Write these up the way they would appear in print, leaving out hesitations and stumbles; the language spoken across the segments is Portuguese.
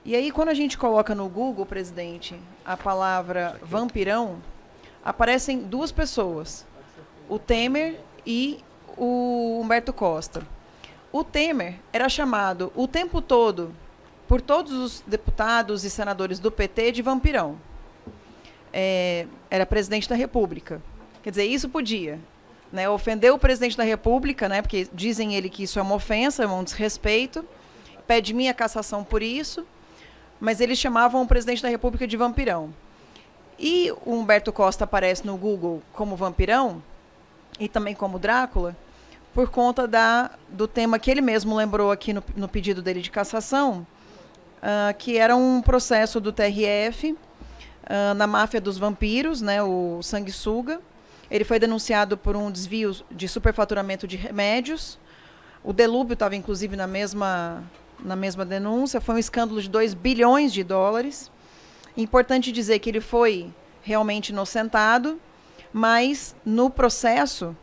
E aí, quando a gente coloca no Google, presidente, a palavra vampirão, aparecem duas pessoas, o Temer e o Humberto Costa. O Temer era chamado o tempo todo, por todos os deputados e senadores do PT, de vampirão. Era presidente da República. Quer dizer, isso podia. Né, ofendeu o presidente da República, né, porque dizem ele que isso é uma ofensa, é um desrespeito, pede minha cassação por isso, mas eles chamavam o presidente da República de vampirão. E o Humberto Costa aparece no Google como vampirão e também como Drácula por conta do tema que ele mesmo lembrou aqui no pedido dele de cassação, que era um processo do TRF na máfia dos vampiros, né, o sanguessuga. Ele foi denunciado por um desvio de superfaturamento de remédios. O Delúbio estava, inclusive, na mesma denúncia. Foi um escândalo de 2 bilhões de dólares. Importante dizer que ele foi realmente inocentado, mas no processo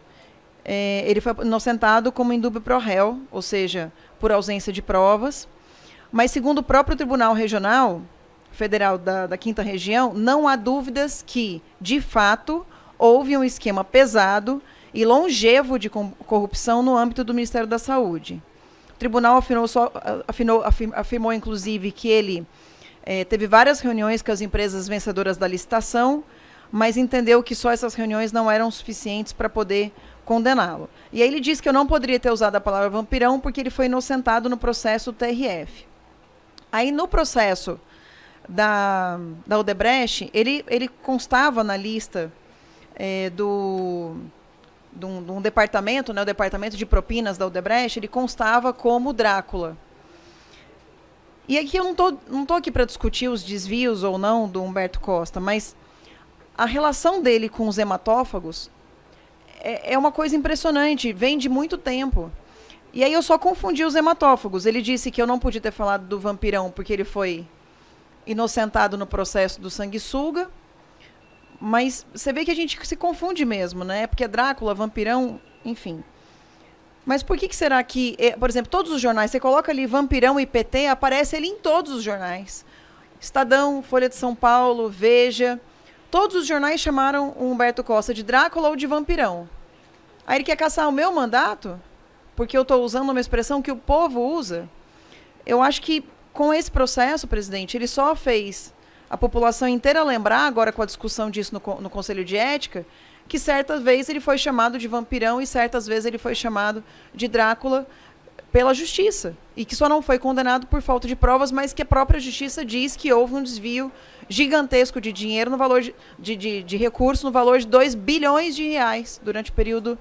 ele foi inocentado como indúbio pro réu, ou seja, por ausência de provas. Mas, segundo o próprio Tribunal Regional Federal da 5ª Região, não há dúvidas que, de fato, houve um esquema pesado e longevo de corrupção no âmbito do Ministério da Saúde. O tribunal afirmou, inclusive, que ele teve várias reuniões com as empresas vencedoras da licitação, mas entendeu que só essas reuniões não eram suficientes para poder condená-lo. E aí ele disse que eu não poderia ter usado a palavra vampirão porque ele foi inocentado no processo TRF. Aí, no processo da Odebrecht, ele constava na lista de um departamento, né, o departamento de propinas da Odebrecht, ele constava como Drácula. E aqui eu não tô aqui para discutir os desvios ou não do Humberto Costa, mas a relação dele com os hematófagos é uma coisa impressionante, vem de muito tempo. E aí eu só confundi os hematófagos. Ele disse que eu não podia ter falado do vampirão porque ele foi inocentado no processo do sanguessuga. Mas você vê que a gente se confunde mesmo, né? Porque é Drácula, vampirão, enfim. Mas por que será que, por exemplo, todos os jornais, você coloca ali vampirão e PT, aparece ele em todos os jornais. Estadão, Folha de São Paulo, Veja. Todos os jornais chamaram o Humberto Costa de Drácula ou de vampirão. Aí ele quer caçar o meu mandato, porque eu estou usando uma expressão que o povo usa. Eu acho que com esse processo, presidente, ele só fez a população inteira lembrar, agora com a discussão disso no Conselho de Ética, que certas vezes ele foi chamado de vampirão e certas vezes ele foi chamado de Drácula pela justiça. E que só não foi condenado por falta de provas, mas que a própria justiça diz que houve um desvio gigantesco de dinheiro, no valor de recursos, no valor de 2 bilhões de reais, durante o período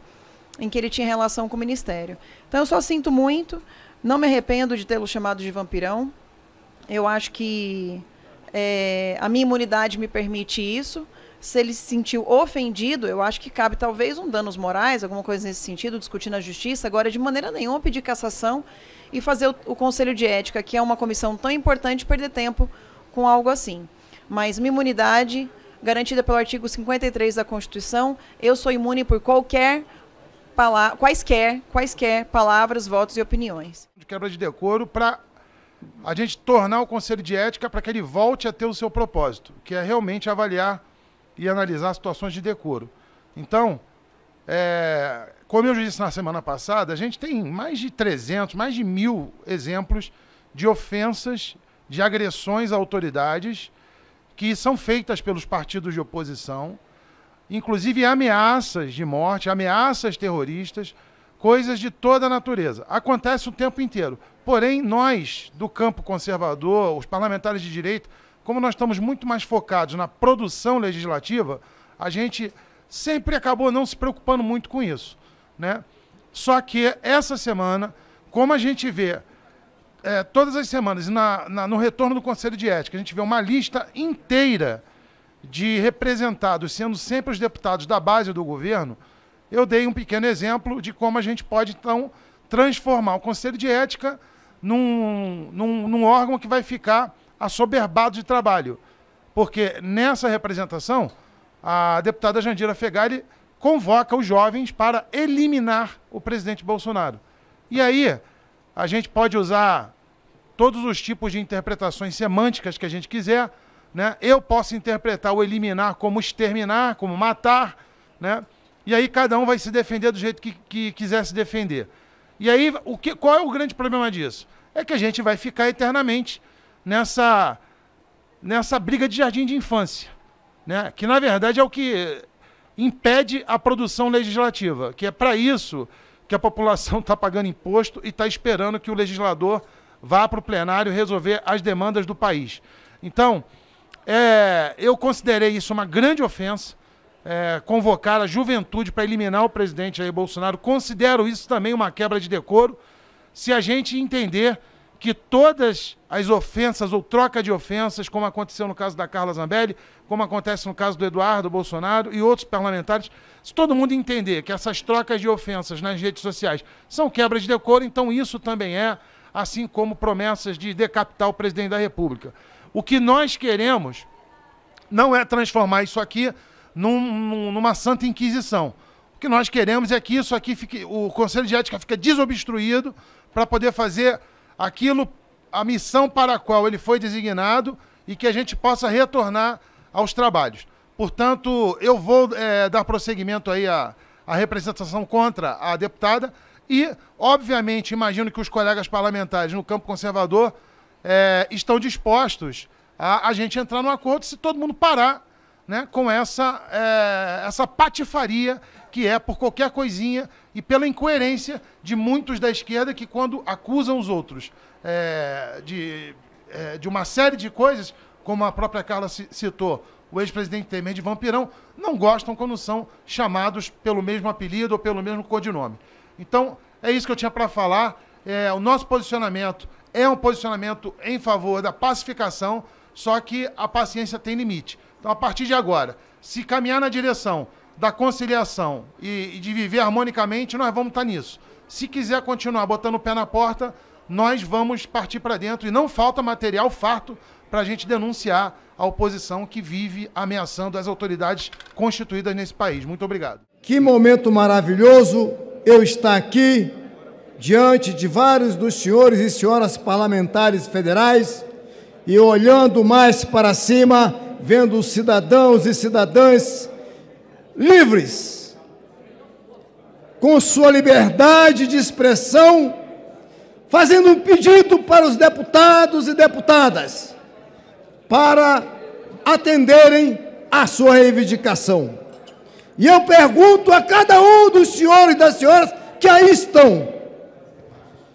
em que ele tinha relação com o Ministério. Então eu só sinto muito, não me arrependo de tê-lo chamado de vampirão. Eu acho que a minha imunidade me permite isso. Se ele se sentiu ofendido, eu acho que cabe talvez um danos morais, alguma coisa nesse sentido, discutir na justiça. Agora, de maneira nenhuma, pedir cassação e fazer o Conselho de Ética, que é uma comissão tão importante, perder tempo com algo assim. Mas minha imunidade, garantida pelo artigo 53 da Constituição, eu sou imune por quaisquer palavras, votos e opiniões. De quebra de decoro para a gente tornar o Conselho de Ética para que ele volte a ter o seu propósito, que é realmente avaliar e analisar situações de decoro. Então, como eu disse na semana passada, a gente tem mais de 300, mais de 1000 exemplos de ofensas, de agressões a autoridades que são feitas pelos partidos de oposição, inclusive ameaças de morte, ameaças terroristas, coisas de toda a natureza. Acontece o tempo inteiro. Porém, nós, do campo conservador, os parlamentares de direita, como nós estamos muito mais focados na produção legislativa, a gente sempre acabou não se preocupando muito com isso, né? Só que essa semana, como a gente vê todas as semanas no retorno do Conselho de Ética, a gente vê uma lista inteira de representados, sendo sempre os deputados da base do governo, eu dei um pequeno exemplo de como a gente pode, então, transformar o Conselho de Ética num órgão que vai ficar assoberbado de trabalho. Porque nessa representação, a deputada Jandira Fegali convoca os jovens para eliminar o presidente Bolsonaro. E aí, a gente pode usar todos os tipos de interpretações semânticas que a gente quiser, né? Eu posso interpretar o eliminar como exterminar, como matar, né? E aí cada um vai se defender do jeito que quiser se defender. E aí, qual é o grande problema disso? É que a gente vai ficar eternamente nessa briga de jardim de infância, né? Que, na verdade, é o que impede a produção legislativa, que é para isso que a população está pagando imposto e está esperando que o legislador vá para o plenário resolver as demandas do país. Então, eu considerei isso uma grande ofensa, convocar a juventude para eliminar o presidente Jair Bolsonaro. Considero isso também uma quebra de decoro, se a gente entender que todas as ofensas ou troca de ofensas, como aconteceu no caso da Carla Zambelli, como acontece no caso do Eduardo Bolsonaro e outros parlamentares, se todo mundo entender que essas trocas de ofensas nas redes sociais são quebras de decoro, então isso também assim como promessas de decapitar o presidente da República. O que nós queremos não é transformar isso aqui numa santa inquisição. O que nós queremos é que isso aqui o Conselho de Ética fique desobstruído para poder fazer aquilo, a missão para a qual ele foi designado e que a gente possa retornar aos trabalhos. Portanto, eu vou dar prosseguimento aí à representação contra a deputada e, obviamente, imagino que os colegas parlamentares no campo conservador estão dispostos a gente entrar num acordo se todo mundo parar, né, com essa patifaria que é por qualquer coisinha e pela incoerência de muitos da esquerda que, quando acusam os outros de uma série de coisas, como a própria Carla citou, o ex-presidente Temer de vampirão, não gostam quando são chamados pelo mesmo apelido ou pelo mesmo codinome. Então, é isso que eu tinha para falar. O nosso posicionamento é um posicionamento em favor da pacificação, só que a paciência tem limite. Então, a partir de agora, se caminhar na direção da conciliação e de viver harmonicamente, nós vamos estar nisso. Se quiser continuar botando o pé na porta, nós vamos partir para dentro. E não falta material farto para a gente denunciar a oposição que vive ameaçando as autoridades constituídas nesse país. Muito obrigado. Que momento maravilhoso eu estar aqui diante de vários dos senhores e senhoras parlamentares federais e olhando mais para cima, vendo os cidadãos e cidadãs livres, com sua liberdade de expressão, fazendo um pedido para os deputados e deputadas para atenderem à sua reivindicação. E eu pergunto a cada um dos senhores e das senhoras que aí estão: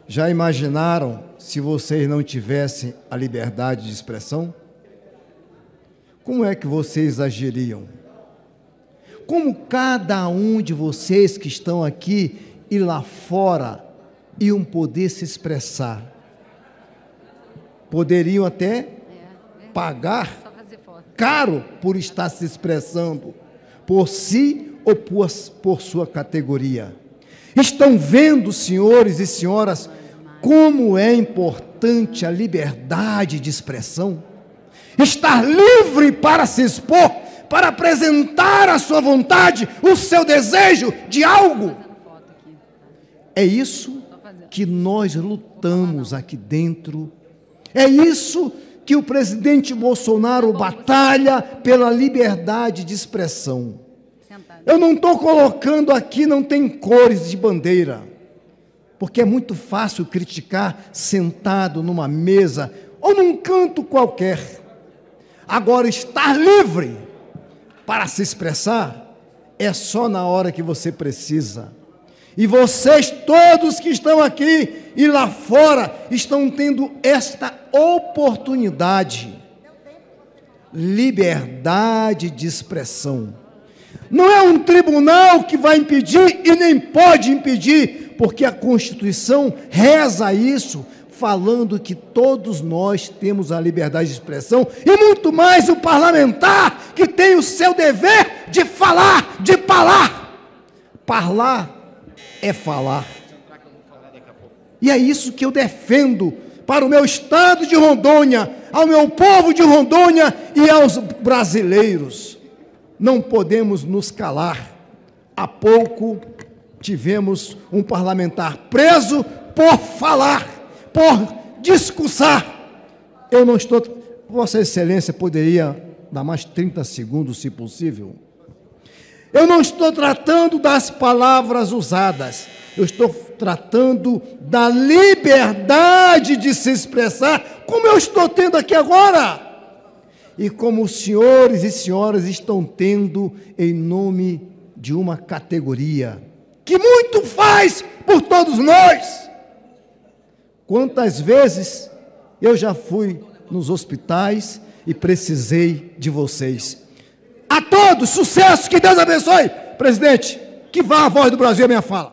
já imaginaram se vocês não tivessem a liberdade de expressão? Como é que vocês agiriam? Como cada um de vocês que estão aqui e lá fora iam poder se expressar? Poderiam até pagar caro por estar se expressando, por si ou por sua categoria. Estão vendo, senhores e senhoras, como é importante a liberdade de expressão? Estar livre para se expor, para apresentar a sua vontade, o seu desejo de algo. É isso que nós lutamos aqui dentro. É isso que o presidente Bolsonaro batalha, pela liberdade de expressão. Eu não estou colocando aqui, não tem cores de bandeira, porque é muito fácil criticar sentado numa mesa ou num canto qualquer. Agora, estar livre para se expressar é só na hora que você precisa. E vocês todos que estão aqui e lá fora estão tendo esta oportunidade. Liberdade de expressão. Não é um tribunal que vai impedir e nem pode impedir, porque a Constituição reza isso, falando que todos nós temos a liberdade de expressão, e muito mais o parlamentar, que tem o seu dever de falar, de falar. Falar é falar. E é isso que eu defendo para o meu estado de Rondônia, ao meu povo de Rondônia e aos brasileiros. Não podemos nos calar. Há pouco tivemos um parlamentar preso por falar, por discursar. Eu não estou... Vossa Excelência poderia dar mais 30 segundos, se possível? Eu não estou tratando das palavras usadas. Eu estou tratando da liberdade de se expressar, como eu estou tendo aqui agora. E como os senhores e senhoras estão tendo em nome de uma categoria que muito faz por todos nós. Quantas vezes eu já fui nos hospitais e precisei de vocês. A todos, sucesso, que Deus abençoe. Presidente, que vá a Voz do Brasil a minha fala.